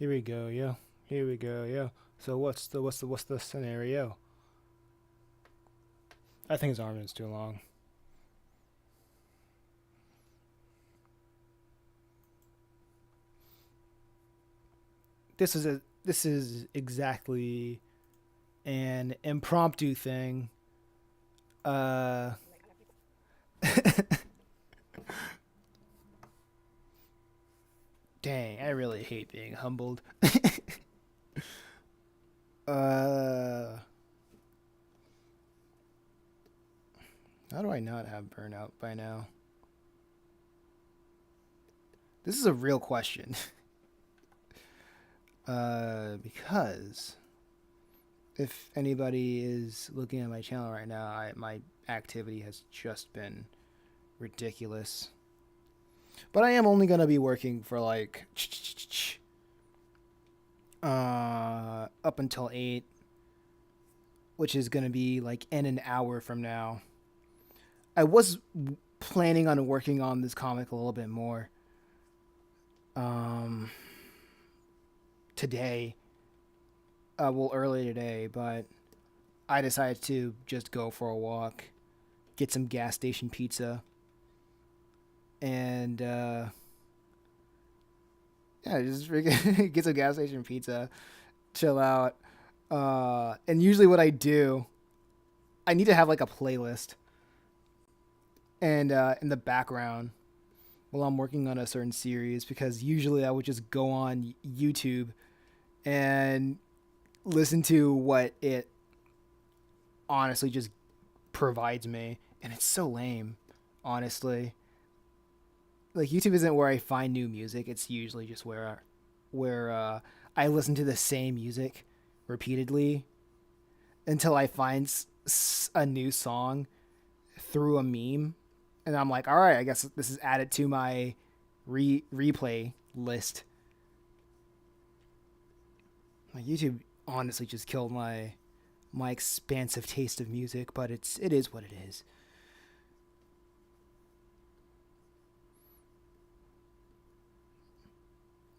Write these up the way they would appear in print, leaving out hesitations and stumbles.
Here we go, yo. Here we go, yo. So what's the scenario? I think his arm is too long. This is exactly an impromptu thing. Uh Dang, I really hate being humbled. uh how do I not have burnout by now? This is a real question. Because if anybody is looking at my channel right now, my activity has just been ridiculous. But I am only gonna be working for like up until 8, which is gonna be like in an hour from now. I was planning on working on this comic a little bit more um today, well, early today, but I decided to just go for a walk, get some gas station pizza, and yeah, just freaking get some gas station pizza, chill out. And usually what I do, I need to have like a playlist and in the background while I'm working on a certain series, because usually I would just go on YouTube and listen to what it honestly just provides me, and it's so lame, honestly. Like, YouTube isn't where I find new music. It's usually just where I listen to the same music repeatedly until I find a new song through a meme, and I'm like, all right, I guess this is added to my replay list. My YouTube honestly just killed my expansive taste of music, but it is what it is.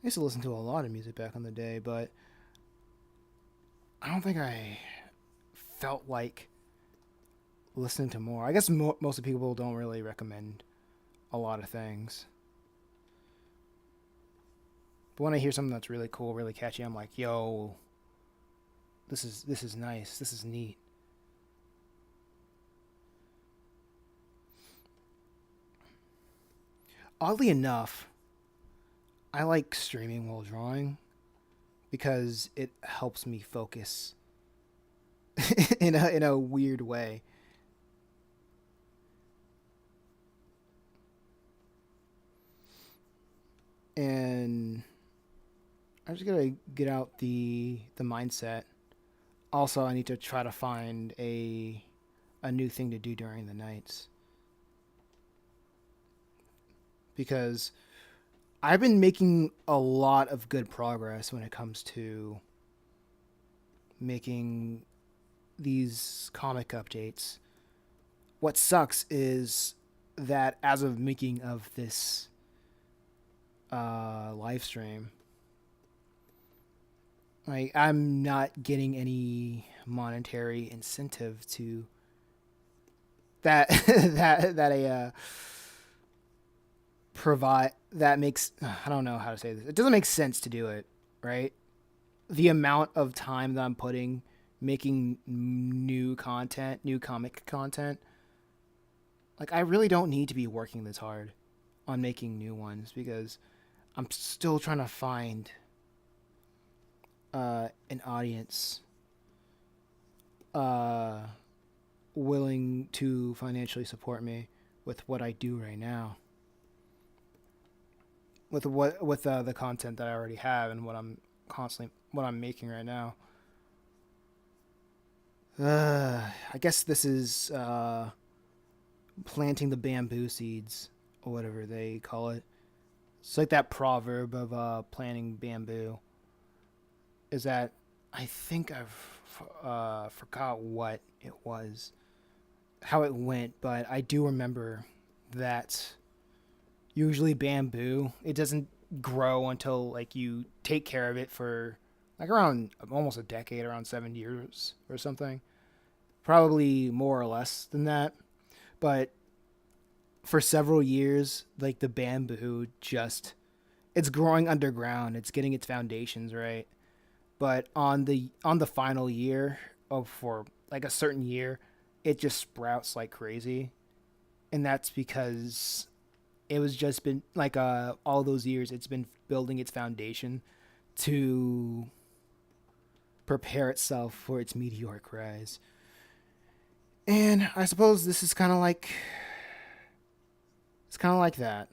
I used to listen to a lot of music back in the day, but I don't think I felt like listening to more. I guess most of the people don't really recommend a lot of things. But when I hear something that's really cool, really catchy, I'm like, yo, this is nice. This is neat. Oddly enough, I like streaming while drawing because it helps me focus in a weird way. And I just gotta get out the mindset. Also, I need to try to find a new thing to do during the nights, because I've been making a lot of good progress when it comes to making these comic updates. What sucks is that as of making of this live stream, I'm not getting any monetary incentive to that that a provide that makes, I don't know how to say this. It doesn't make sense to do it, right? The amount of time that I'm putting making new content, new comic content, like I really don't need to be working this hard on making new ones, because I'm still trying to find an audience uh, willing to financially support me with what I do right now, with the content that I already have and what I'm making right now. I guess this is planting the bamboo seeds, or whatever they call it. It's like that proverb of planting bamboo. Is that, I think I've forgot what it was, how it went, but I do remember that usually bamboo, it doesn't grow until like you take care of it for like around almost a decade, around 7 years or something. Probably more or less than that. But for several years, like the bamboo just it's growing underground. It's getting its foundations right. But on the final year of for like a certain year, it just sprouts like crazy, and that's because it was just been like all those years it's been building its foundation to prepare itself for its meteoric rise. And I suppose this is kind of like it's kind of like that.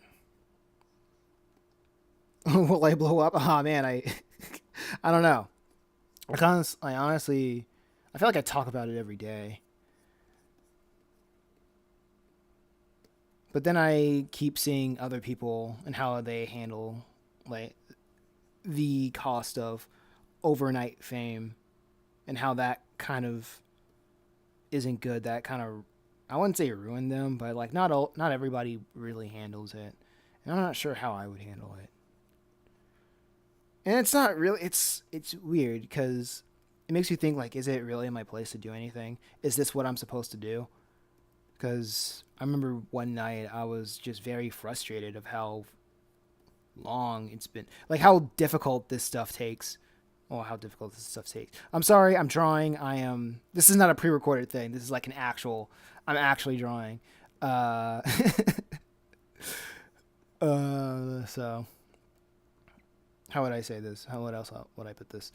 Will I blow up? Oh man, I I don't know. I honestly I feel like I talk about it every day. But then I keep seeing other people and how they handle like the cost of overnight fame and how that kind of isn't good. That kind of I wouldn't say ruined them, but like not everybody really handles it, and I'm not sure how I would handle it. And it's not really it's weird because it makes you think like, is it really my place to do anything? Is this what I'm supposed to do? Because I remember one night I was just very frustrated of how long it's been, like how difficult this stuff takes. Oh, how difficult this stuff takes. I'm sorry, I'm drawing. I am. This is not a pre-recorded thing. This is like an actual. I'm actually drawing. Uh, so how would I say this? How what else would I put this?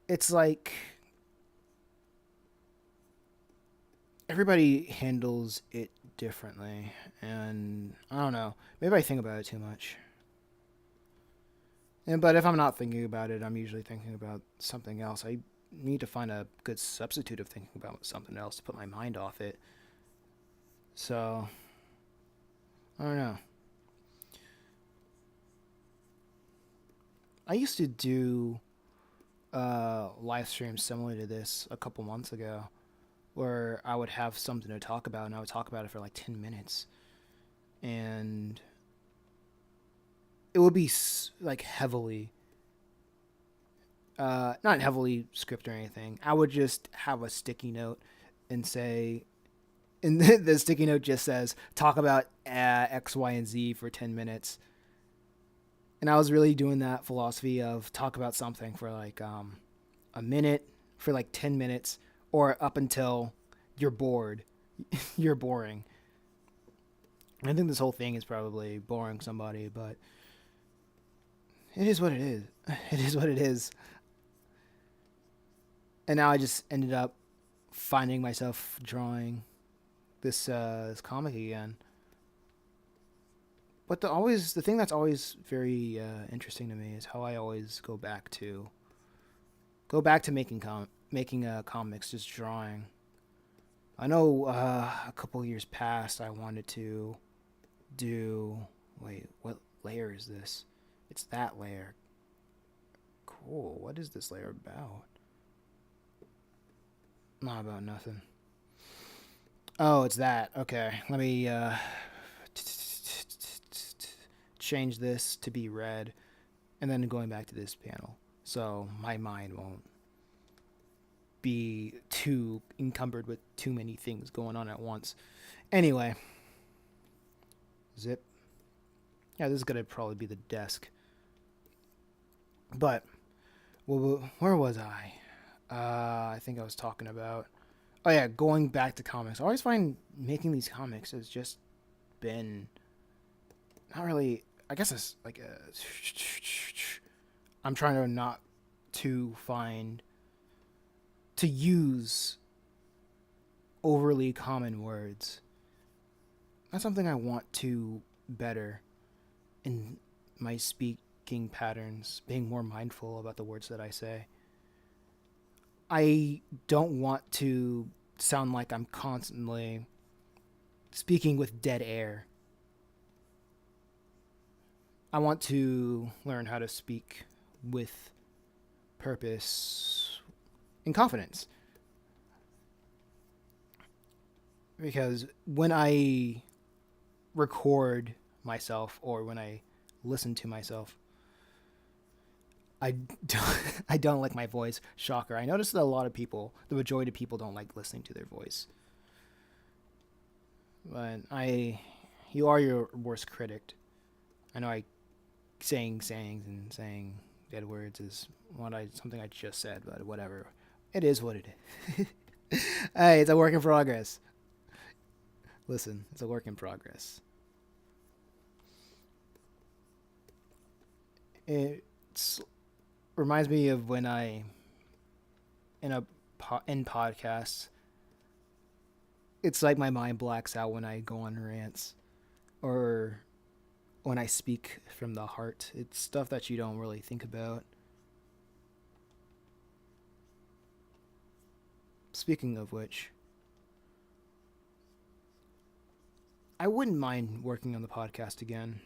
It's like everybody handles it differently, and I don't know. Maybe I think about it too much. And but if I'm not thinking about it, I'm usually thinking about something else. I need to find a good substitute of thinking about something else to put my mind off it. So I don't know. I used to do live streams similar to this a couple months ago, where I would have something to talk about, and I would talk about it for like 10 minutes, and it would be like heavily not heavily script or anything. I would just have a sticky note and say, and the sticky note just says, talk about X, Y, and Z for 10 minutes. And I was really doing that philosophy of talk about something for like a minute, for like 10 minutes, or up until you're bored. You're boring. I think this whole thing is probably boring somebody, but it is what it is. It is what it is. And now I just ended up finding myself drawing this comic again. But the thing that's always very interesting to me is how I always go back to making comics, just drawing. I know a couple years past I wanted to do. Wait, what layer is this? It's that layer. Cool. What is this layer about? Not about nothing. Oh, it's that. Okay. Let me change this to be red, and then going back to this panel, so my mind won't be too encumbered with too many things going on at once. Anyway, zip. Yeah, this is gonna probably be the desk. But where was I? I think I was talking about. Oh yeah, going back to comics. I always find making these comics has just been not really. I guess it's like a. I'm trying to not to find to use overly common words. That's something I want to better in my speaking patterns, being more mindful about the words that I say. I don't want to sound like I'm constantly speaking with dead air. I want to learn how to speak with purpose and confidence. Because when I record myself or when I listen to myself. I don't, I don't like my voice. Shocker. I noticed that a lot of people, the majority of people, don't like listening to their voice. But you are your worst critic. I know saying sayings and saying dead words is something I just said, but whatever. It is what it is. Hey, it's a work in progress. Listen, it's a work in progress. It reminds me of when in podcasts, it's like my mind blacks out when I go on rants or when I speak from the heart. It's stuff that you don't really think about. Speaking of which, I wouldn't mind working on the podcast again.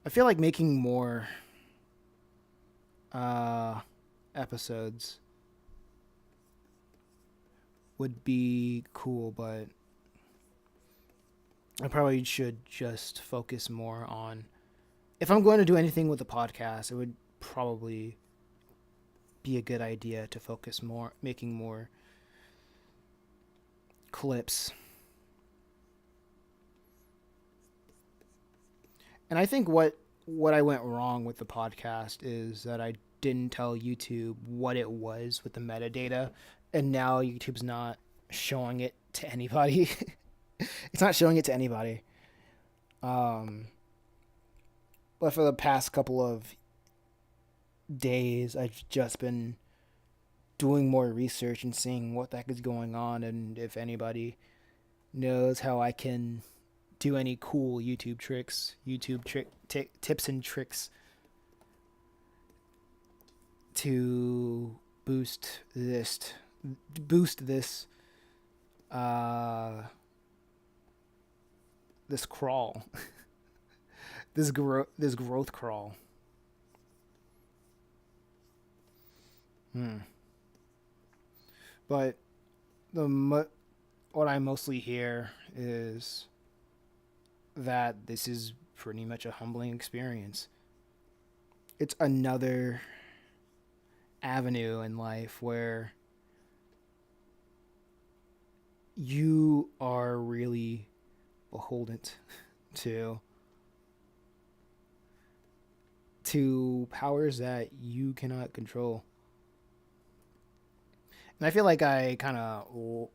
I feel like making more uh, episodes would be cool, but I probably should just focus more on. If I'm going to do anything with the podcast, it would probably be a good idea to focus more, making more clips. And I think what I went wrong with the podcast is that I didn't tell YouTube what it was with the metadata, and now YouTube's not showing it to anybody. It's not showing it to anybody. But for the past couple of days, I've just been doing more research and seeing what the heck is going on, and if anybody knows how I can do any cool YouTube tricks, tips and tricks to boost this this crawl, this growth crawl. But what I mostly hear is that this is pretty much a humbling experience. It's another avenue in life where you are really beholden to powers that you cannot control. And I feel like I kind of,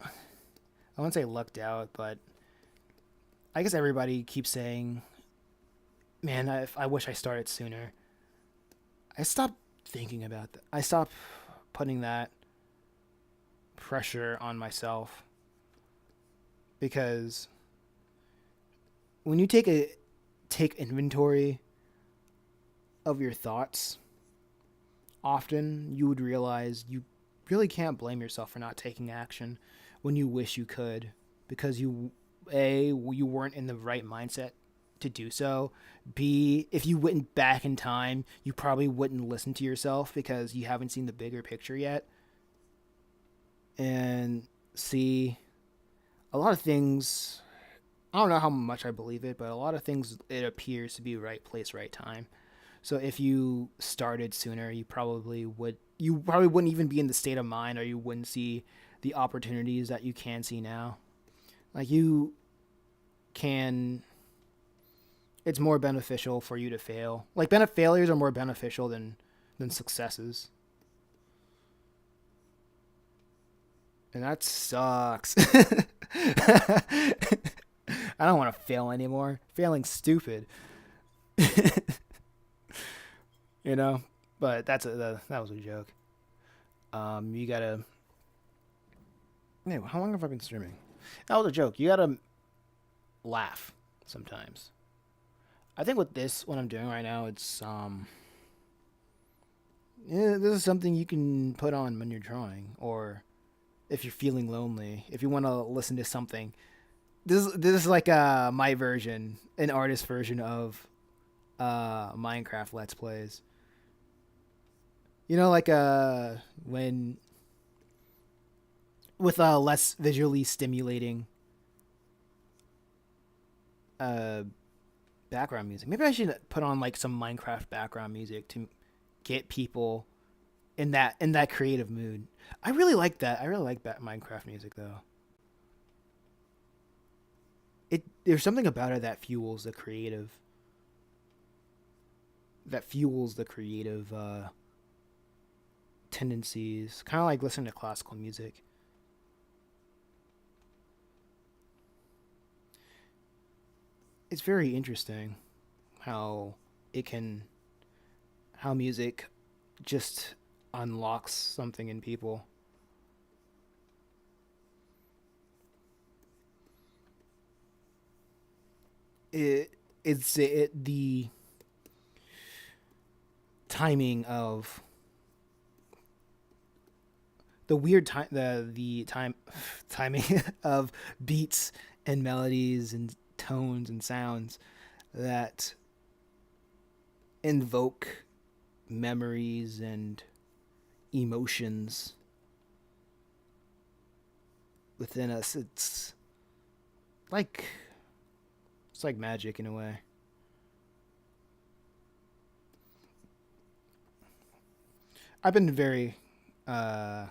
I won't say lucked out, but I guess everybody keeps saying, man, I wish I started sooner. I stopped thinking about that. I stopped putting that pressure on myself, because when you take inventory of your thoughts, often you would realize you really can't blame yourself for not taking action when you wish you could, because you weren't in the right mindset to do so. B, if you went back in time, you probably wouldn't listen to yourself because you haven't seen the bigger picture yet. And C, a lot of things, I don't know how much I believe it, but a lot of things, it appears to be right place, right time. So if you started sooner, you probably wouldn't even be in the state of mind, or you wouldn't see the opportunities that you can see now. Like it's more beneficial for you to fail. Like failures are more beneficial than successes. And that sucks. I don't want to fail anymore. Failing's stupid. You know? But that was a joke. You gotta... Man, how long have I been streaming? That was a joke. You gotta laugh sometimes. I think with this, what I'm doing right now, it's this is something you can put on when you're drawing, or if you're feeling lonely, if you want to listen to something. This is like my version, an artist version of Minecraft Let's Plays. You know, like when with less visually stimulating background music. Maybe I should put on like some Minecraft background music to get people in that creative mood. I really like that. I really like Minecraft music though. It there's something about it that fuels the creative tendencies. Kind of like listening to classical music. It's very interesting how it can how music just unlocks something in people. It the timing of the weird time the time timing of beats and melodies and tones and sounds that invoke memories and emotions within us. Like it's like magic in a way. I've been very uh,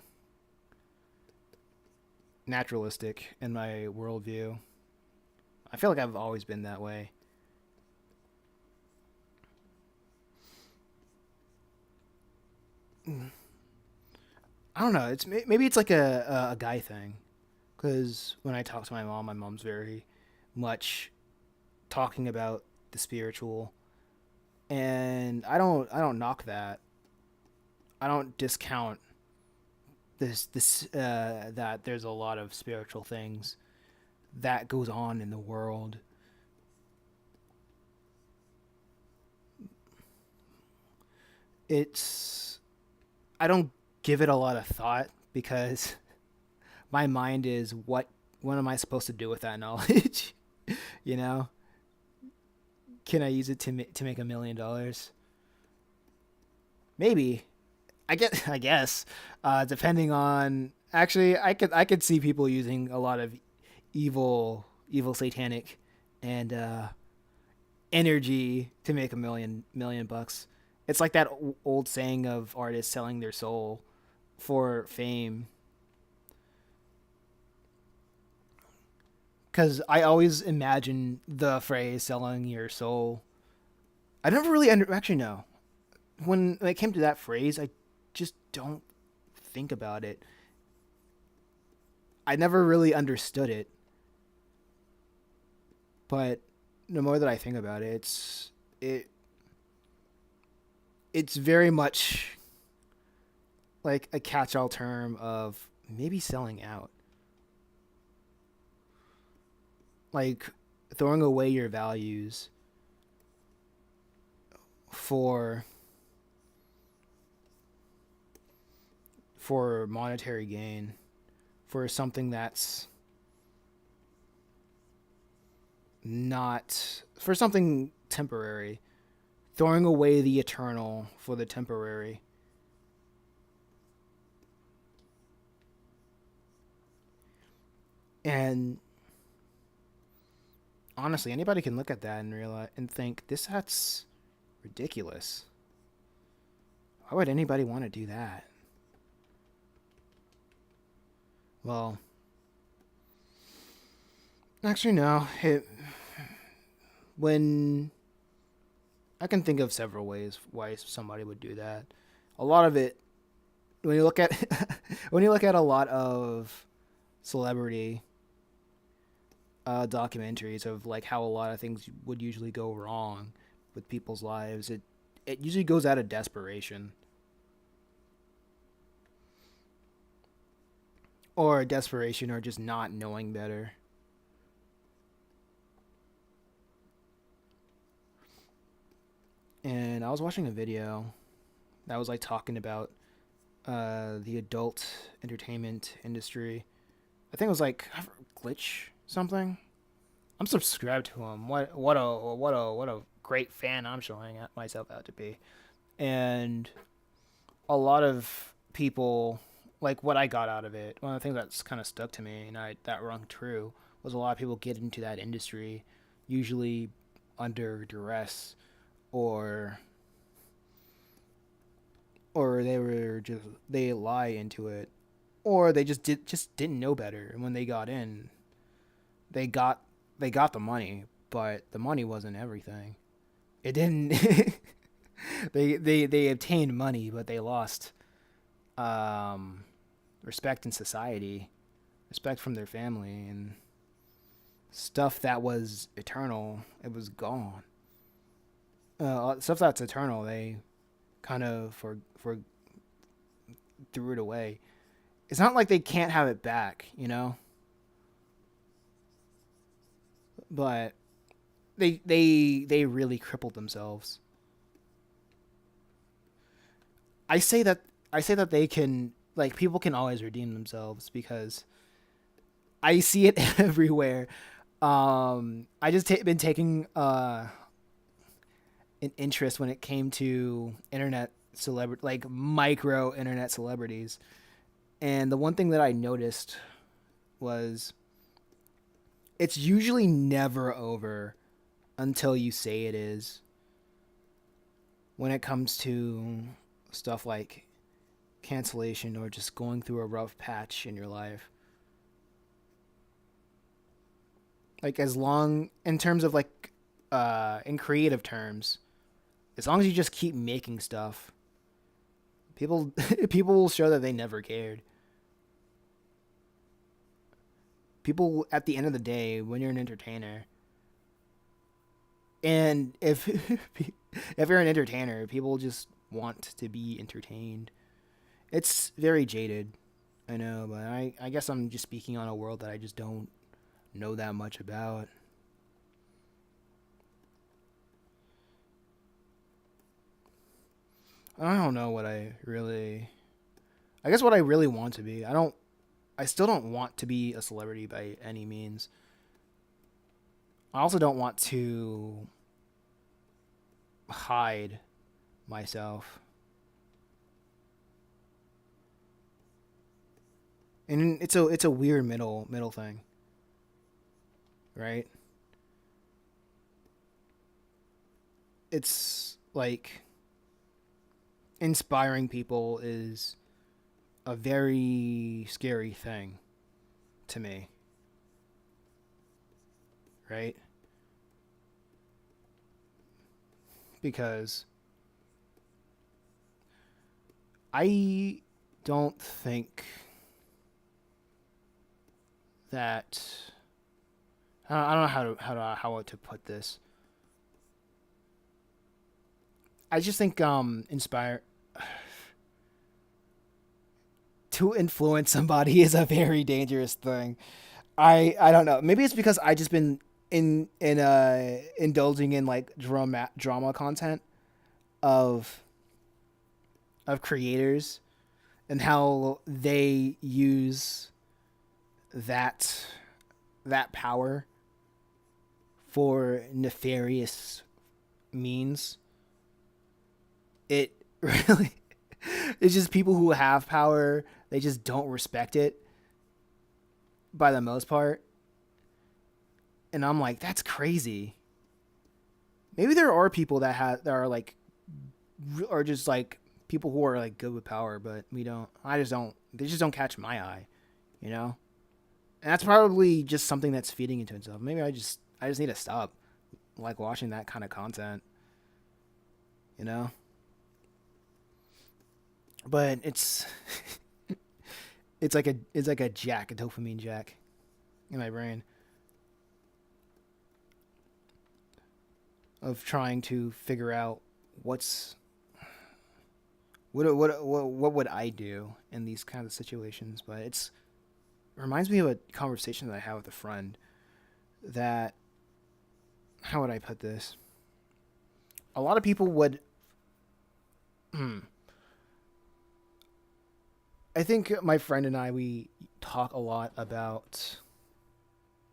naturalistic in my worldview. I feel like I've always been that way. I don't know. It's maybe it's like a guy thing, because when I talk to my mom's very much talking about the spiritual, and I don't knock that. I don't discount this that there's a lot of spiritual things that goes on in the world. It's I don't give it a lot of thought because my mind is what am I supposed to do with that knowledge? you know, can I use it to make $1 million? Maybe. I guess. Depending on actually, I could see people using a lot of evil satanic and energy to make a million bucks. It's like that old saying of artists selling their soul for fame. Because I always imagine the phrase "selling your soul." I never really actually know when it came to that phrase. I just don't think about it. I never really understood it, but the more that I think about it, it it's very much like a catch-all term of maybe selling out, like throwing away your values for monetary gain, for something that's not for something temporary, throwing away the eternal for the temporary. And honestly, anybody can look at that and realize and think that's ridiculous. Why would anybody want to do that? Well, actually, no. When I can think of several ways why somebody would do that. A lot of it, when you look at when you look at a lot of celebrity documentaries of like how a lot of things would usually go wrong with people's lives, it usually goes out of desperation or just not knowing better. And I was watching a video that was like talking about the adult entertainment industry. I think it was like Glitch something. I'm subscribed to him. What a great fan I'm showing myself out to be. And a lot of people like what I got out of it. One of the things that's kind of stuck to me and that rung true was a lot of people get into that industry usually under duress, or or they lie into it, or they just didn't know better, and when they got in, they got they got the money, but the money wasn't everything. It didn't. They obtained money, but they lost um, respect in society, respect from their family, and stuff that was eternal. It was gone. Stuff that's eternal, they kind of for threw it away. It's not like they can't have it back, you know, but they really crippled themselves. I say that I say that they can, like, people can always redeem themselves because I see it everywhere. I just been taking an interest when it came to internet celebrity, like micro internet celebrities, and the one thing that I noticed was it's usually never over until you say it is. When it comes to stuff like cancellation or just going through a rough patch in your life, like, as long in terms of like in creative terms, as long as you just keep making stuff, people people will show that they never cared. People, at the end of the day, when you're an entertainer, and if if you're an entertainer, people just want to be entertained. It's very jaded, I know, but I guess I'm just speaking on a world that I just don't know that much about. I don't know what I really. I guess what I really want to be. I don't. I still don't want to be a celebrity by any means. I also don't want to hide myself. And it's a weird middle thing, right? It's like inspiring people is a very scary thing to me, right? Because I don't think that I don't know how to put this. I just think inspire to influence somebody is a very dangerous thing. I don't know. Maybe it's because I just been in indulging in like drama content of creators and how they use that power for nefarious means. It really, it's just people who have power, they just don't respect it by the most part. And I'm like, that's crazy. Maybe there are people that are like are just like people who are like good with power, but we don't. I just don't. They just don't catch my eye, you know. And that's probably just something that's feeding into itself. Maybe I just need to stop like watching that kind of content, you know. But it's like a jack, a dopamine jack in my brain of trying to figure out what's what would I do in these kinds of situations. But it reminds me of a conversation that I had with a friend that, how would I put this? A lot of people would I think my friend and I, we talk a lot about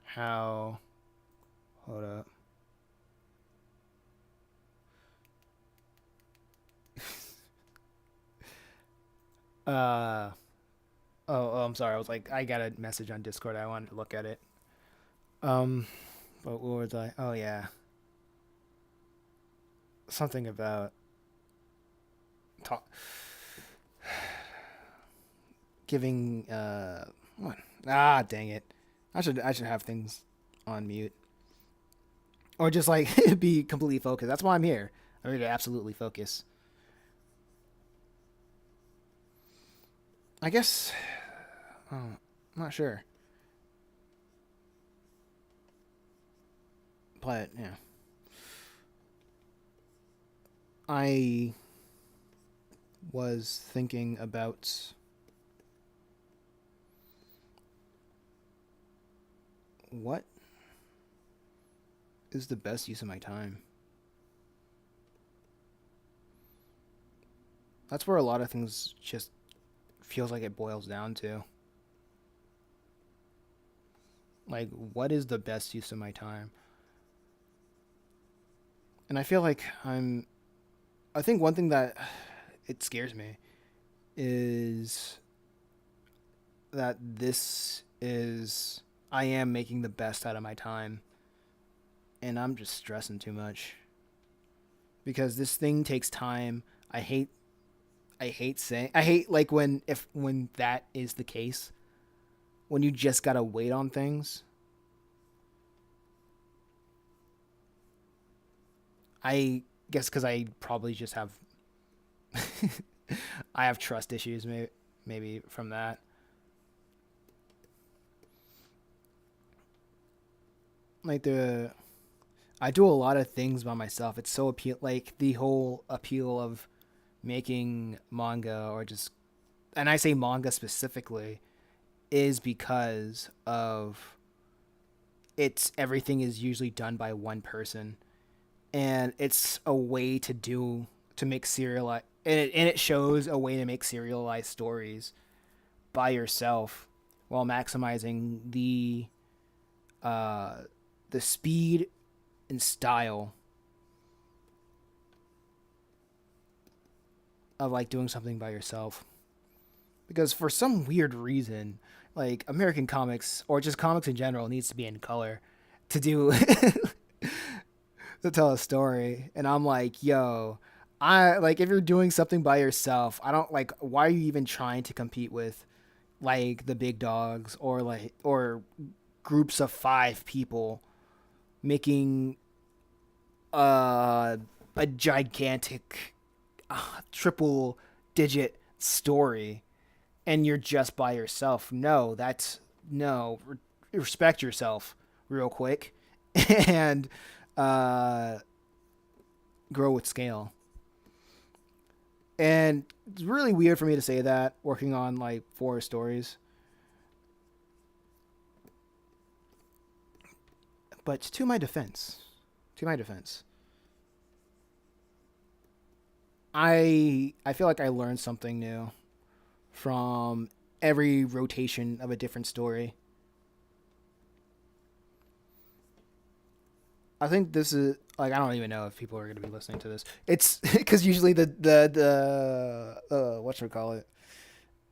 how, hold up. Uh I'm sorry. I was like, I got a message on Discord. I wanted to look at it. Um, but what was I? Oh yeah. something about talk, giving what? Ah, dang it. I should have things on mute or just like be completely focused. That's why I'm here. I'm here to absolutely focus. I guess I'm not sure. But yeah. I was thinking about what is the best use of my time. That's where a lot of things just feels like it boils down to. Like, what is the best use of my time? And I feel like I think one thing that it scares me is that I am making the best out of my time, and I'm just stressing too much because this thing takes time. I hate like when that is the case, when you just gotta wait on things. I guess because I probably just have I have trust issues, maybe from that. Like the I do a lot of things by myself. It's so appeal like the whole appeal of making manga or just and I say manga specifically is because of it's everything is usually done by one person, and it's a way to make serialized and it shows a way to make serialized stories by yourself while maximizing uh the speed and style of like doing something by yourself. Because for some weird reason, like American comics or just comics in general needs to be in color to do to tell a story. And I'm like, yo, I like if you're doing something by yourself, I don't like why are you even trying to compete with like the big dogs or groups of 5 people making uh, a gigantic triple digit story and you're just by yourself. No, that's no. Respect yourself real quick and uh, grow with scale. And it's really weird for me to say that working on like 4 stories. But to my defense, I feel like I learned something new from every rotation of a different story. I think this is like I don't even know if people are going to be listening to this. It's because usually the what should we call it?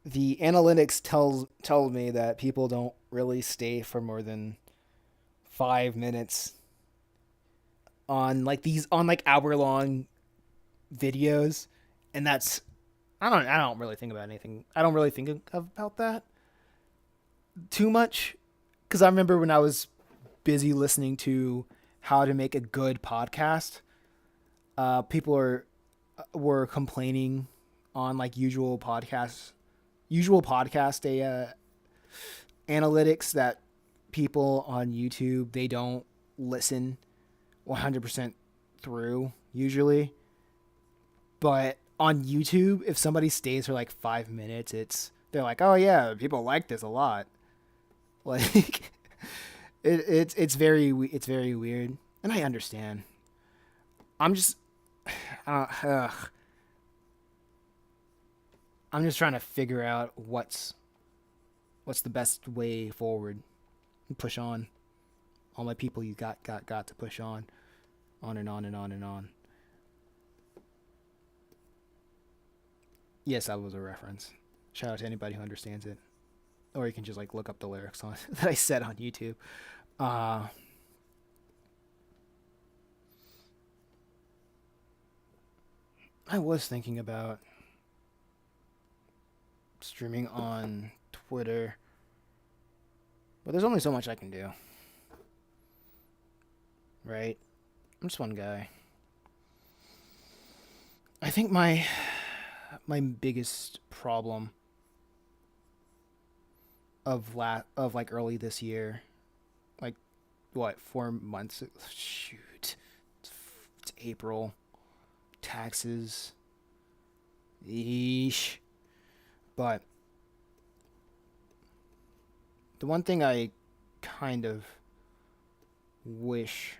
The analytics tells me that people don't really stay for more than 5 minutes on like these on like hour long videos, and that's I don't really think about anything. I don't really think about that too much because I remember when I was busy listening to how to make a good podcast, people were complaining on like usual podcast analytics that people on YouTube they don't listen 100% through usually. But on YouTube, if somebody stays for like 5 minutes, they're like, oh yeah, people like this a lot. Like it's very weird, and I understand. I'm just I'm just trying to figure out what's the best way forward and push on. All my people you got to push on and on and on and on. Yes, that was a reference. Shout out to anybody who understands it, or you can just like look up the lyrics on that I said on YouTube. Uh, I was thinking about streaming on Twitter, but there's only so much I can do, right? I'm just one guy. I think my biggest problem of like early this year, like what 4 months? Shoot, it's April. Taxes, yeesh. But the one thing I kind of wish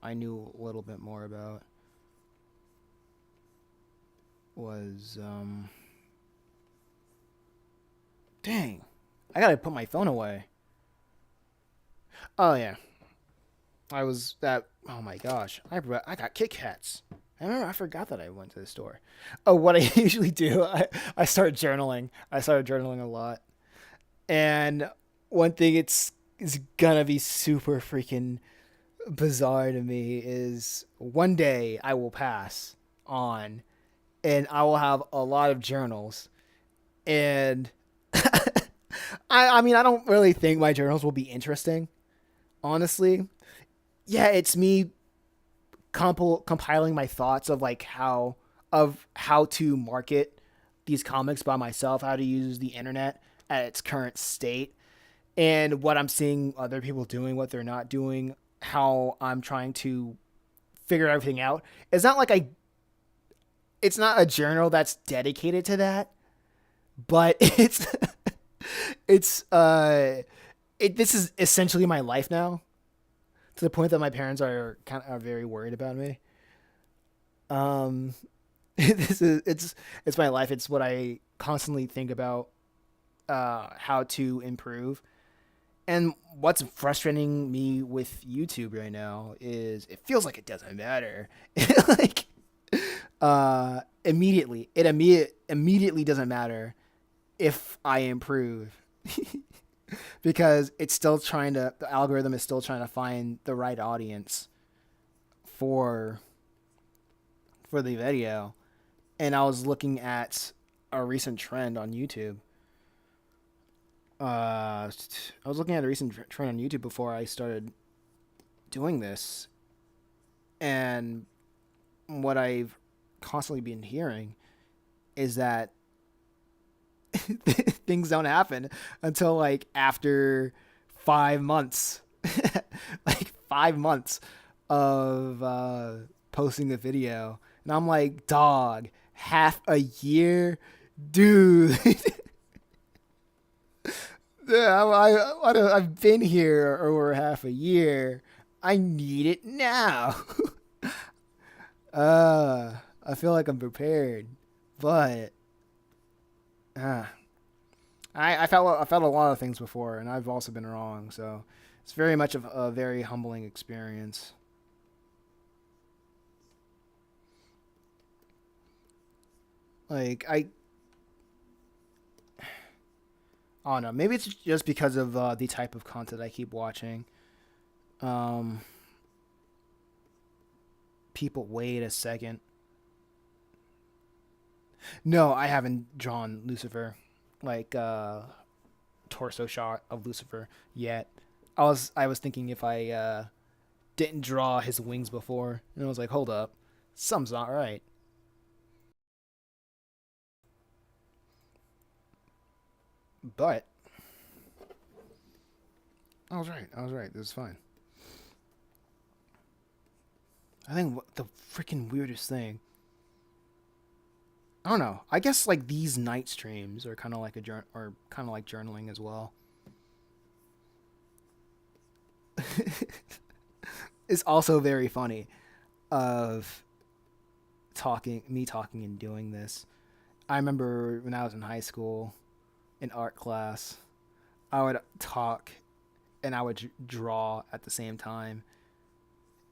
I knew a little bit more about was dang, I gotta put my phone away. Oh yeah, I was that. Oh my gosh, I got Kit Kats. I forgot that I went to the store. Oh, what I usually do, I start journaling. I started journaling a lot, and one thing it's gonna be super freaking bizarre to me is one day I will pass on, and I will have a lot of journals, and I mean I don't really think my journals will be interesting, honestly. Yeah, it's me compiling my thoughts of like how to market these comics by myself, how to use the internet at its current state, and what I'm seeing other people doing, what they're not doing, how I'm trying to figure everything out. It's not like I it's not a journal that's dedicated to that, but it's this is essentially my life now, to the point that my parents are kind of are very worried about me. Um, this is it's my life. It's what I constantly think about. How to improve. And what's frustrating me with YouTube right now is it feels like it doesn't matter. Like immediately doesn't matter if I improve because it's still trying to the algorithm is still trying to find the right audience for the video. And I was looking at a recent trend on YouTube. I was looking at a recent trend on YouTube before I started doing this, and what I've constantly been hearing is that things don't happen until like after 5 months, like 5 months of posting the video, and I'm like, dog, half a year, dude. Yeah, I've been here over half a year. I need it now. I feel like I'm prepared, but uh, I felt a lot of things before, and I've also been wrong. So it's very much of a very humbling experience. Like I don't know. Maybe it's just because of the type of content I keep watching. Um, People, wait a second. No, I haven't drawn Lucifer, like torso shot of Lucifer yet. I was thinking if I didn't draw his wings before, and I was like, hold up, something's not right. But I was right. I was right. This is fine. I think the freaking weirdest thing. I don't know. I guess like these night streams are kind of like or kind of like journaling as well. It's also very funny of talking and doing this. I remember when I was in high school in art class, I would talk and I would draw at the same time.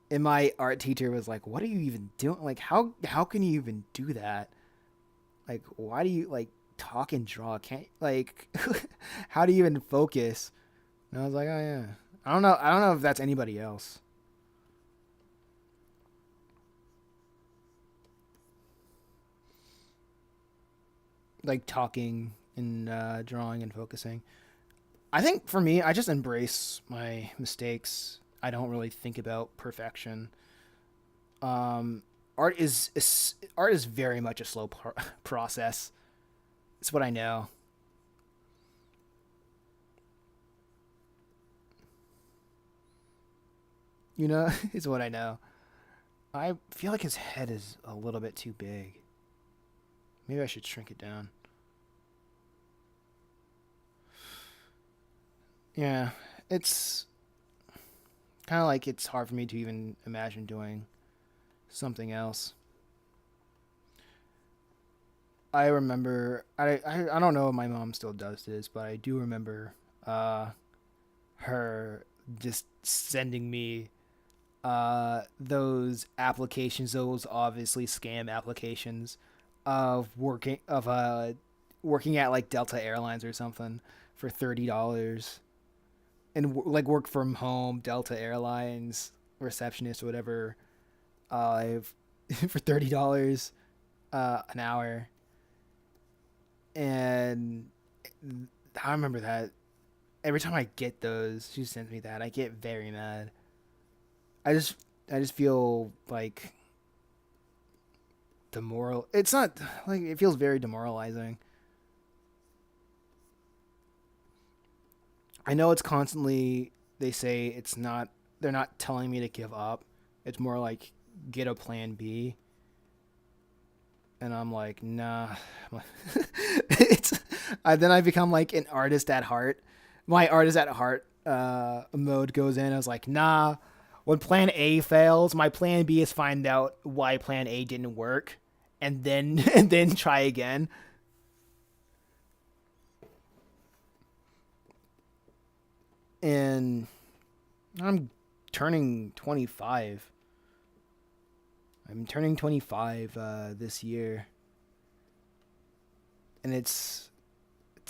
And my art teacher was like, "What are you even doing? Like, how can you even do that? Like, why do you like talk and draw? Can't like, how do you even focus?" And I was like, "Oh yeah, I don't know. I don't know if that's anybody else." like talking and drawing and focusing. I think for me, I just embrace my mistakes. I don't really think about perfection. Um, art is very much a slow process. It's what I know. You know, it's what I know. I feel like his head is a little bit too big. Maybe I should shrink it down. Yeah, it's kind of like it's hard for me to even imagine doing something else. I remember I don't know if my mom still does this, but I do remember uh her just sending me those applications, those obviously scam applications of working at like Delta Airlines or something for $30 and like work from home Delta Airlines receptionist or whatever for $30 an hour. And I remember that every time I get those, she sends me that. I get very mad. I just I just feel like demoral. It's not like it feels very demoralizing. I know it's constantly they say it's not they're not telling me to give up. It's more like get a plan B, and I'm like, nah. it's then I become like an artist at heart. My artist at heart mode goes in. I was like, nah. When Plan A fails, my Plan B is find out why Plan A didn't work, and then and then try again. And I'm turning 25. I'm turning 25 this year, and it's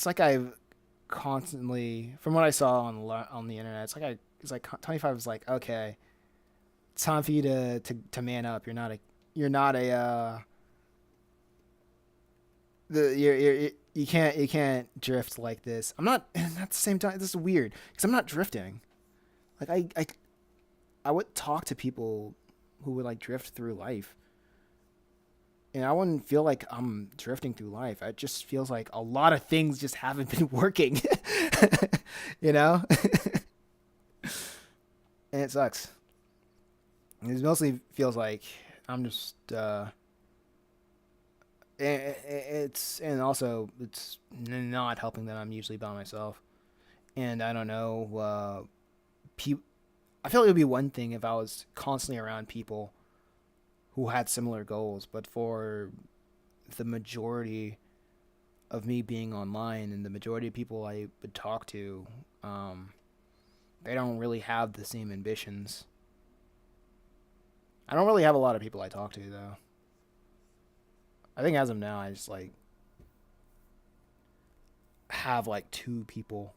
like I've constantly, from what I saw on the internet, it's like 25 is like okay, it's time for you to man up. You're not a the you can't drift like this. I'm not at the same time. This is weird because I'm not drifting. Like I would talk to people who would like drift through life, and I wouldn't feel like I'm drifting through life. It just feels like a lot of things just haven't been working, you know, and it sucks. It mostly feels like I'm just it's and also it's not helping that I'm usually by myself, and I don't know. I feel like it would be one thing if I was constantly around people who had similar goals, but for the majority of me being online and the majority of people I would talk to, um, they don't really have the same ambitions. I don't really have a lot of people I talk to though. I think as of now, I just like have like two people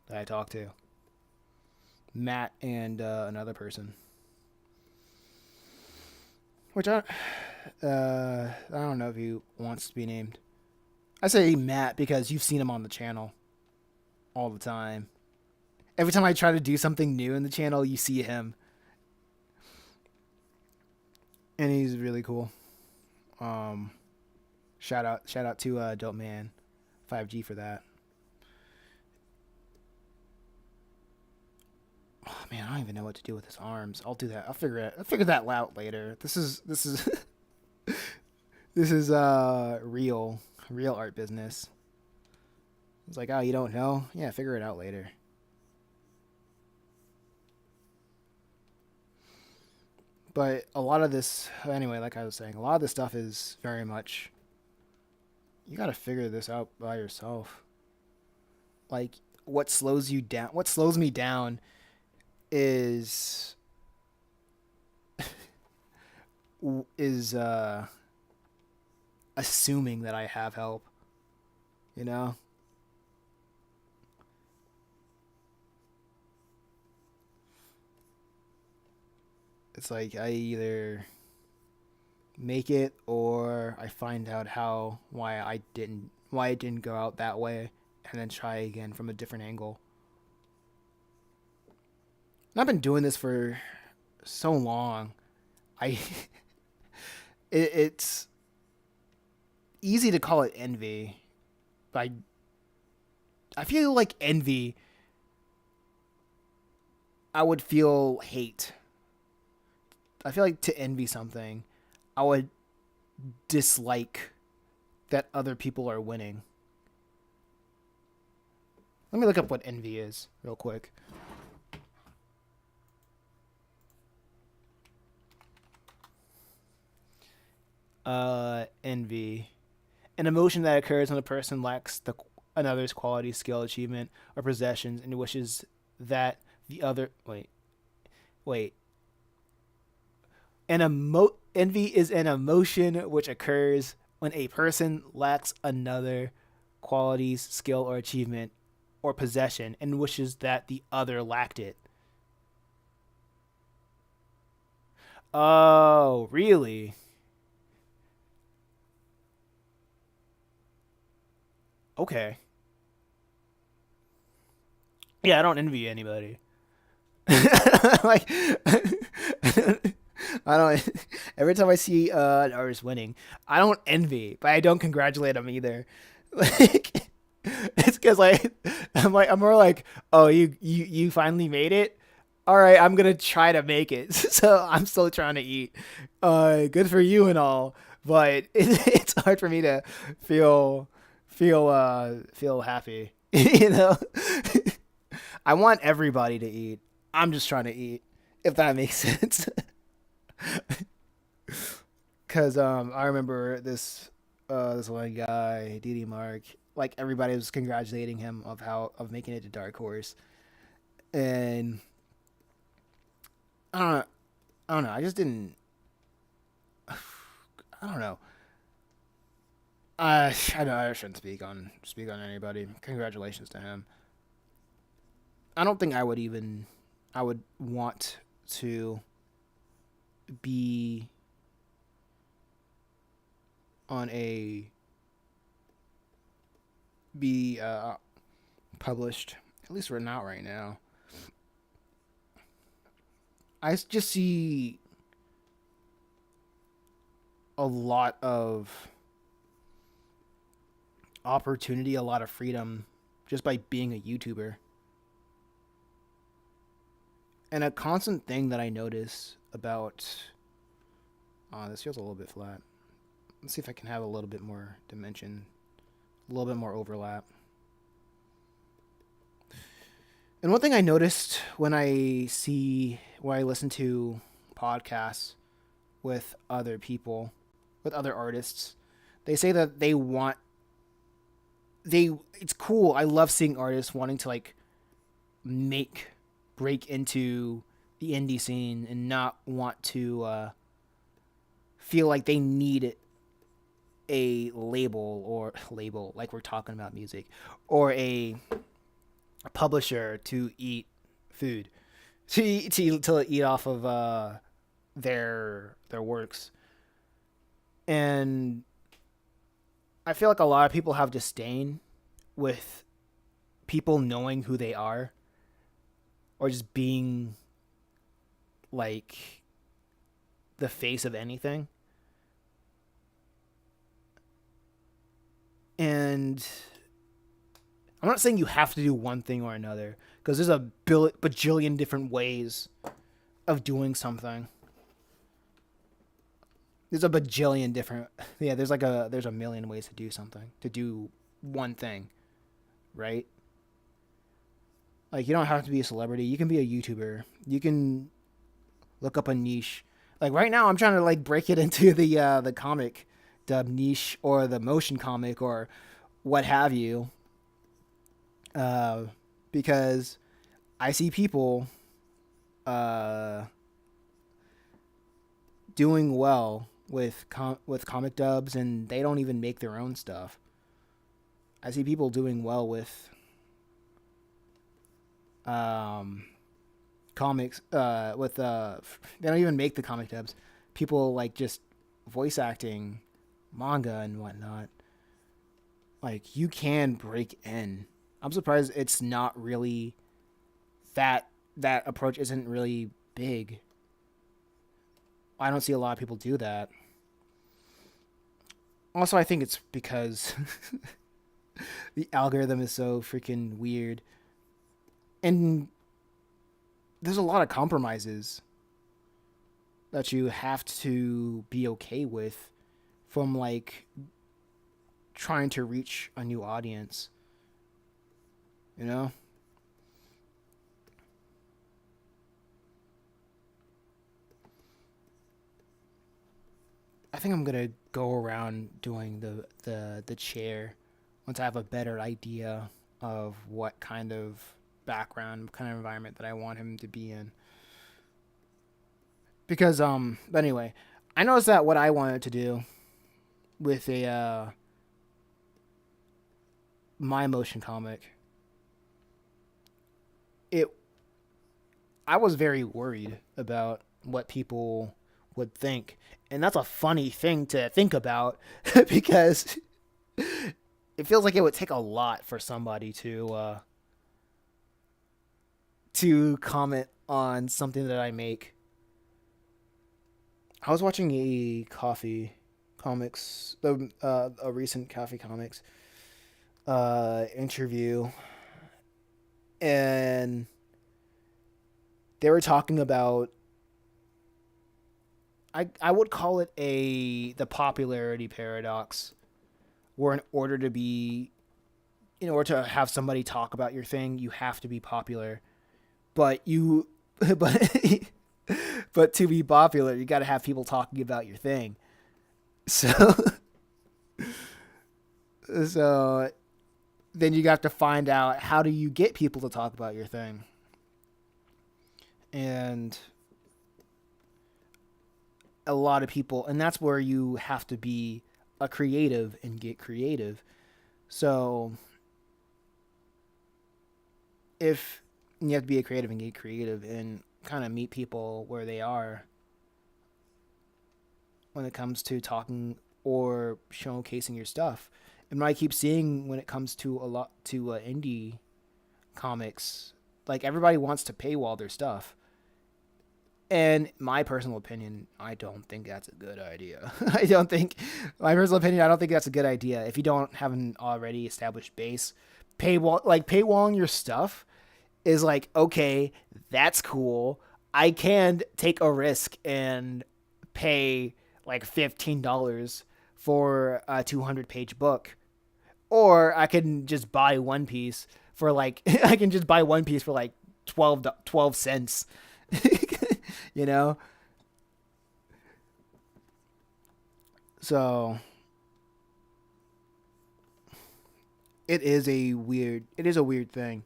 that I talk to, Matt and another person, which I don't know if he wants to be named. I say Matt because you've seen him on the channel all the time. Every time I try to do something new in the channel, you see him, and he's really cool. Um, shout out to Dope Man, 5G for that. Oh man, I don't even know what to do with his arms. I'll do that. I'll figure it. I'll figure that out later. This is this is real art business. It's like, oh, you don't know? Yeah, figure it out later. But a lot of this, anyway, like I was saying, a lot of this stuff is very much you got to figure this out by yourself. Like what slows you down, what slows me down is is assuming that I have help, you know? It's like I either make it, or I find out why it didn't go out that way, and then try again from a different angle. And I've been doing this for so long. I it's easy to call it envy, but I feel like envy. I would feel hate. I feel like to envy something, I would dislike that other people are winning. Let me look up what envy is real quick. Envy, an emotion that occurs when a person lacks the another's quality, skill, achievement, or possessions, and wishes that the other wait envy is an emotion which occurs when a person lacks another qualities, skill, or achievement, or possession, and wishes that the other lacked it. Oh, really? Okay. Yeah, I don't envy anybody. Like, I don't. Every time I see an artist winning, I don't envy, but I don't congratulate them either. Like, it's because I'm more like, oh, you finally made it. All right, I'm gonna try to make it. So I'm still trying to eat. Good for you and all, but it's hard for me to feel feel happy. You know, I want everybody to eat. I'm just trying to eat, if that makes sense. Cause I remember this one guy, DD Mark, like everybody was congratulating him of making it to Dark Horse, and I don't know, I don't know, I just didn't, I don't know. I know I shouldn't speak on anybody. Congratulations to him. I don't think I would want to be on a be published. At least we're not right now. Just see a lot of opportunity, a lot of freedom just by being a YouTuber. And a constant thing that I notice about this feels a little bit flat. Let's see if I can have a little bit more dimension, a little bit more overlap. And one thing I noticed when I listen to podcasts with other people, with other artists, they say that it's cool. I love seeing artists wanting to like make break into the indie scene and not want to feel like they need a label like we're talking about music, or a publisher to eat food, to eat off of their works. And I feel like a lot of people have disdain with people knowing who they are, or just being like the face of anything. And I'm not saying you have to do one thing or another, because there's a bajillion different ways of doing something. There's a bajillion different, yeah. There's a million ways to do something, to do one thing, right? Like, you don't have to be a celebrity. You can be a YouTuber. You can look up a niche. Like right now, I'm trying to like break it into the comic dub niche, or the motion comic, or what have you. Uh, because I see people uh, doing well with comic dubs, and they don't even make their own stuff. I see people doing well with um, comics with they don't even make the comic dubs. People like just voice acting, manga and whatnot, like you can break in. I'm surprised it's not really that approach isn't really big. I don't see a lot of people do that. Also, I think it's because the algorithm is so freaking weird, and there's a lot of compromises that you have to be okay with from like trying to reach a new audience. You know, I think I'm gonna go around doing the chair once I have a better idea of what kind of background, kind of environment that I want him to be in. Because but anyway, I noticed that what I wanted to do with a my motion comic, it I was very worried about what people would think. And that's a funny thing to think about because it feels like it would take a lot for somebody to comment on something that I make. I was watching a coffee comics, a recent coffee comics interview, and they were talking about, I would call it the popularity paradox, where in order to have somebody talk about your thing, you have to be popular. But you but but to be popular, you got to have people talking about your thing. So so then you got to find out, how do you get people to talk about your thing? And a lot of people, and that's where you have to be a creative and get creative. So if you have to be a creative and get creative and kind of meet people where they are when it comes to talking or showcasing your stuff. And what I keep seeing when it comes to a lot to indie comics, like everybody wants to paywall their stuff. And my personal opinion, I don't think that's a good idea. My personal opinion, I don't think that's a good idea. If you don't have an already established base, paywalling your stuff is like, okay, that's cool. I can take a risk and pay like $15 for a 200-page book, or I can just buy One Piece for like I can just buy One Piece for like 12 cents. You know? So it is a weird thing.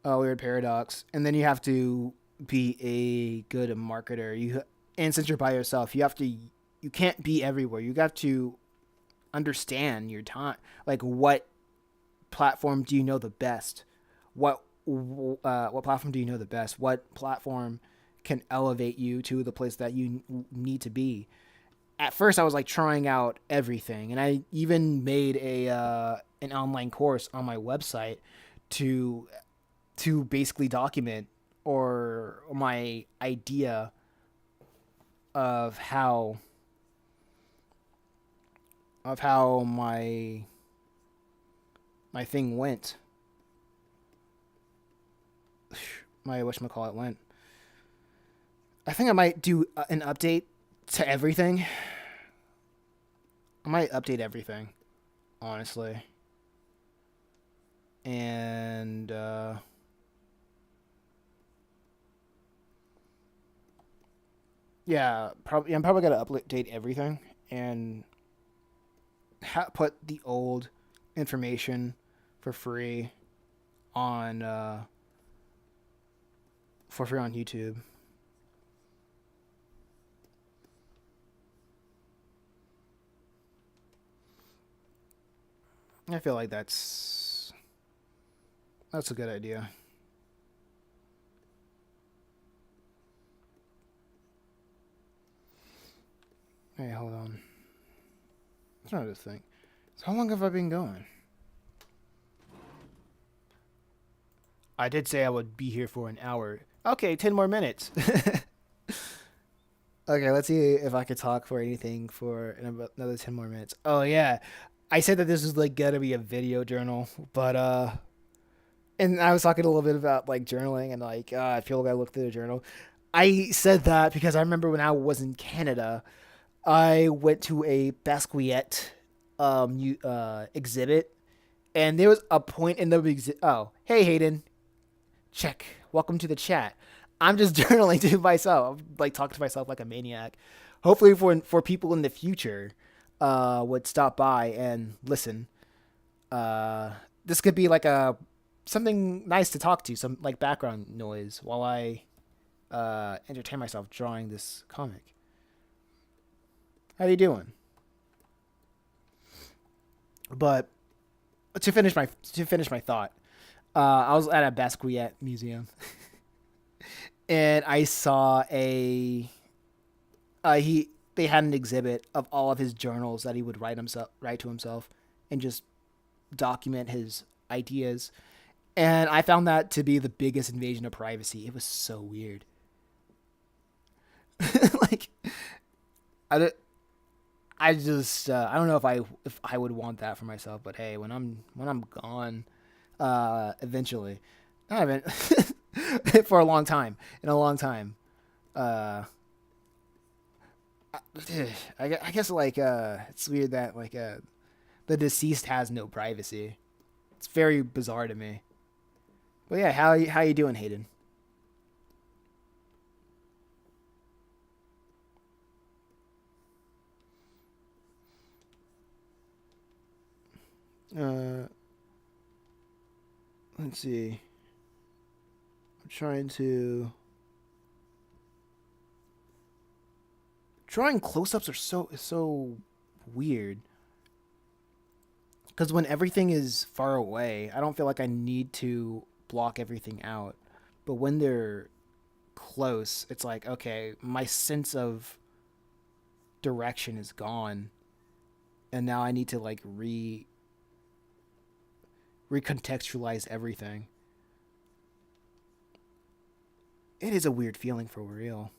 A weird paradox. And then you have to be a good marketer. And since you're by yourself, you can't be everywhere. You got to understand your time. Like, what platform do you know the best? What platform do you know the best? What platform can elevate you to the place that you need to be? At first, I was like trying out everything, and I even made a an online course on my website to basically document or my idea of how my thing went. My whatchamacallit went. I think I might do an update to everything. I might update everything, honestly. And yeah, I'm probably gonna update everything and put the old information for free on YouTube. I feel like that's a good idea. Hey, hold on. I'm trying to think. So how long have I been going? I did say I would be here for an hour. Okay, 10 more minutes. Okay, let's see if I could talk for anything for another 10 more minutes. Oh, yeah. I said that this was like gonna be a video journal, but and I was talking a little bit about like journaling and like I feel like I looked through the journal. I said that because I remember when I was in Canada, I went to a Basquiat exhibit, and there was a point in the exhibit. Oh, hey Hayden, check. Welcome to the chat. I'm just journaling to myself, like talking to myself like a maniac. Hopefully, for people in the future, would stop by and listen. Uh, this could be like a something nice to talk to, some like background noise while I entertain myself drawing this comic. How you doing? But to finish my thought, I was at a Basquiat museum and I saw a he they had an exhibit of all of his journals that he would write to himself and just document his ideas. And I found that to be the biggest invasion of privacy. It was so weird. Like I don't, I don't know if I would want that for myself, but hey, when I'm gone, eventually, not even for a long time, in a long time, uh, I guess like it's weird that like the deceased has no privacy. It's very bizarre to me. But yeah, how you doing, Hayden? Uh, let's see. I'm trying to drawing close-ups are so weird because when everything is far away, I don't feel like I need to block everything out. But when they're close, it's like okay, my sense of direction is gone, and now I need to like recontextualize everything. It is a weird feeling for real.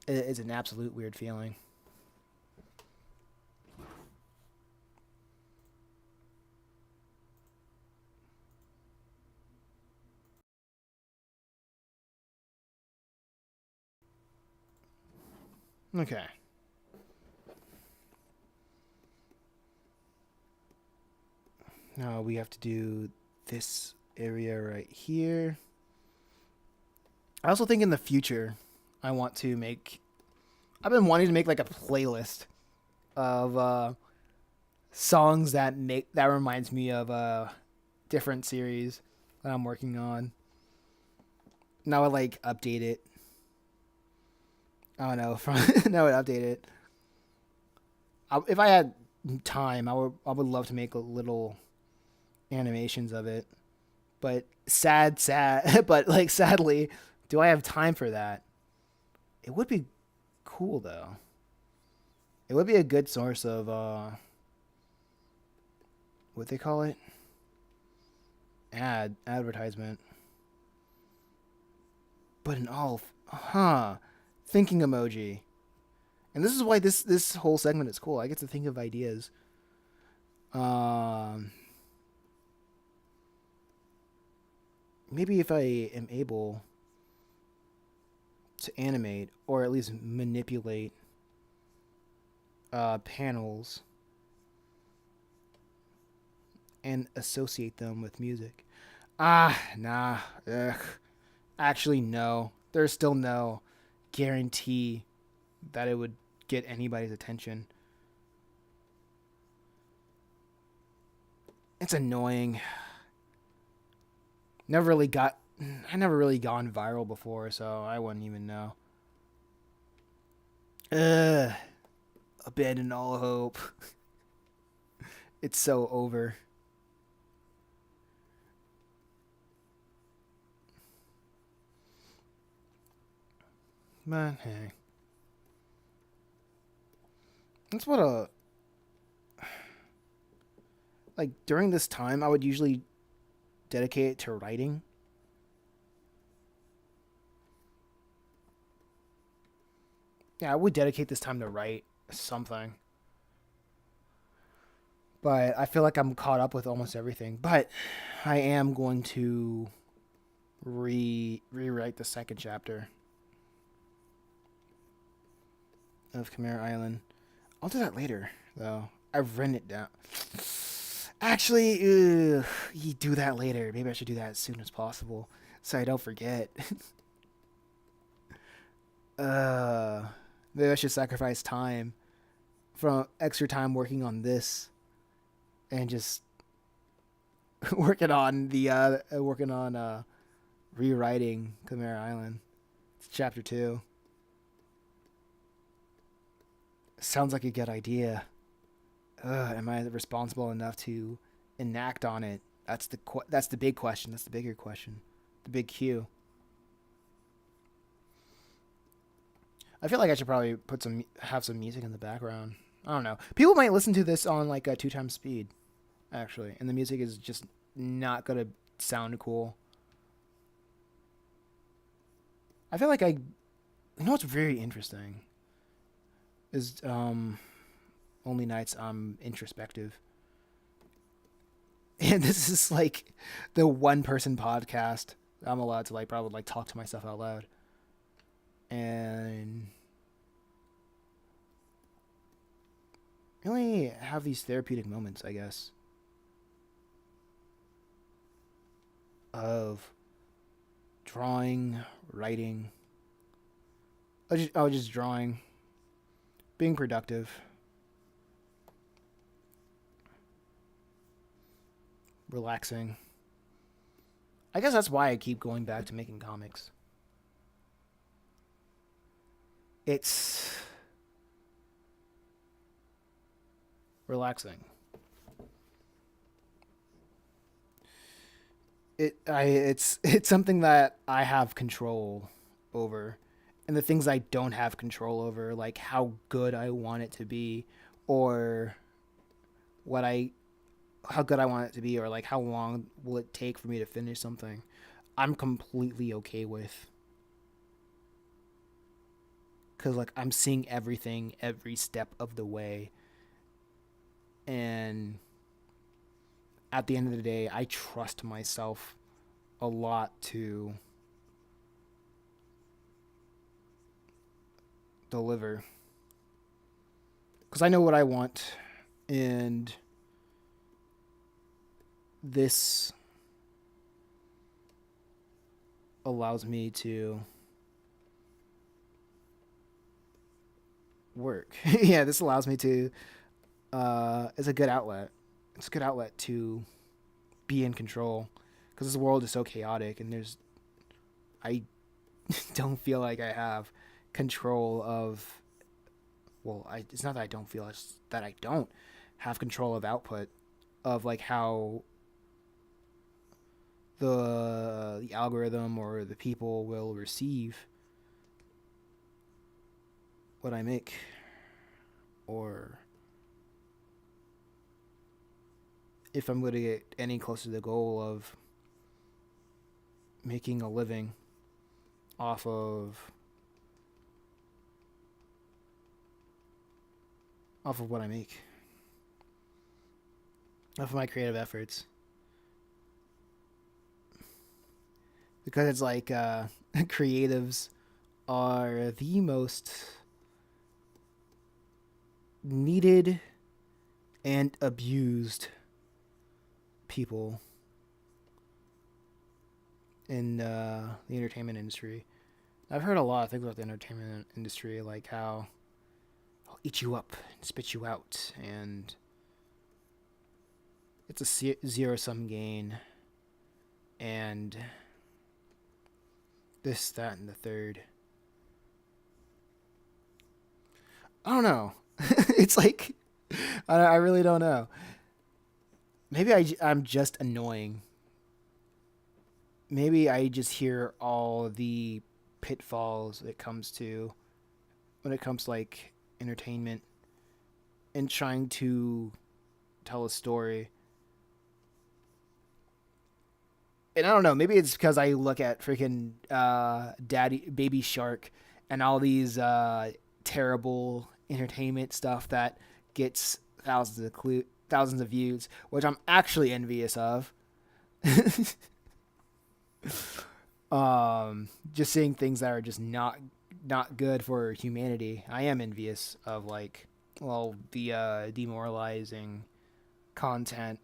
It is an absolute weird feeling. Okay. Now we have to do this area right here. I also think in the future, I want to make. I've been wanting to make like a playlist of songs that reminds me of different series that I'm working on. Now I like update it. I don't know. From now I update it. If I had time, I would love to make a little animations of it. But sad. But like sadly, do I have time for that? It would be cool though. It would be a good source of what they call it, advertisement. But in all, thinking emoji. And this is why this whole segment is cool. I get to think of ideas. Um, Maybe if I am able to animate or at least manipulate panels and associate them with music. Nah. Ugh. Actually, no. There's still no guarantee that it would get anybody's attention. It's annoying. Never really got. I never really gone viral before, so I wouldn't even know. Ugh. Abandon all hope. It's so over. But hey, that's what a like during this time I would usually dedicate it to writing. Yeah, I would dedicate this time to write something. But I feel like I'm caught up with almost everything. But I am going to rewrite the second chapter of Chimera Island. I'll do that later, though. I've written it down. Actually, you do that later. Maybe I should do that as soon as possible, so I don't forget. uh, Maybe I should sacrifice time from extra time working on this, and just working on rewriting Chimera Island. It's chapter 2. Sounds like a good idea. Am I responsible enough to enact on it? That's the big question. That's the bigger question. The big Q. I feel like I should probably have some music in the background. I don't know. People might listen to this on like a 2 times speed, actually, and the music is just not gonna sound cool. I feel like you know what's very interesting is only nights I'm introspective. And this is like the one person podcast I'm allowed to like probably like talk to myself out loud. And really have these therapeutic moments, I guess, of drawing, writing, just drawing, being productive, relaxing. I guess that's why I keep going back to making comics. It's relaxing. It's something that I have control over, and the things I don't have control over, like how good I want it to be, or what I how good I want it to be, or like how long will it take for me to finish something, I'm completely okay with. Because like I'm seeing everything every step of the way, and at the end of the day, I trust myself a lot to deliver. Because I know what I want, and this allows me to work. Yeah, this allows me to. It's a good outlet. It's a good outlet to be in control, because this world is so chaotic, and I don't feel like I have control of. Well, it's not that I don't feel; it's that I don't have control of output, of like how the algorithm or the people will receive what I make, or if I'm going to get any closer to the goal of making a living off of what I make, off of my creative efforts. Because it's like creatives are the most needed and abused people in the entertainment industry. I've heard a lot of things about the entertainment industry, like how I'll eat you up and spit you out, and it's a zero-sum gain, and this, that, and the third. I don't know. It's like, I really don't know. Maybe I'm just annoying. Maybe I just hear all the pitfalls it comes to when it comes to like entertainment and trying to tell a story. And I don't know, maybe it's because I look at freaking Daddy Baby Shark and all these terrible entertainment stuff that gets thousands of views, which I'm actually envious of. Just seeing things that are just not good for humanity. I am envious of like, well, the demoralizing content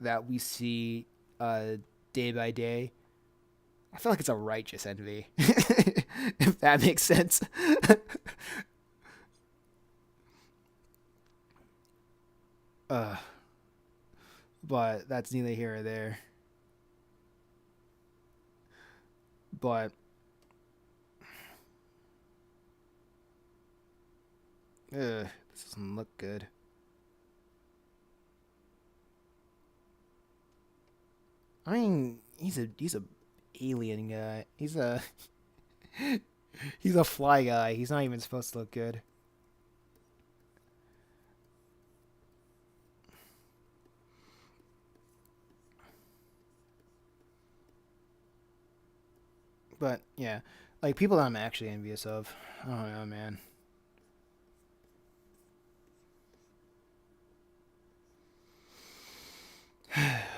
that we see day by day. I feel like it's a righteous envy, if that makes sense. uh, but that's neither here or there. But this doesn't look good. I mean, he's a alien guy. He's a fly guy. He's not even supposed to look good. But yeah, like people that I'm actually envious of. I don't know, man.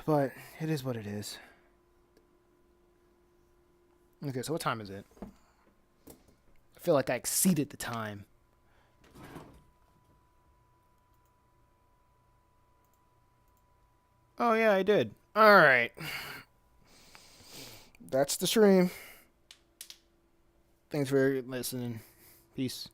But it is what it is. Okay, so what time is it? I feel like I exceeded the time. Oh yeah, I did. All right, that's the stream. Thanks for listening. Peace.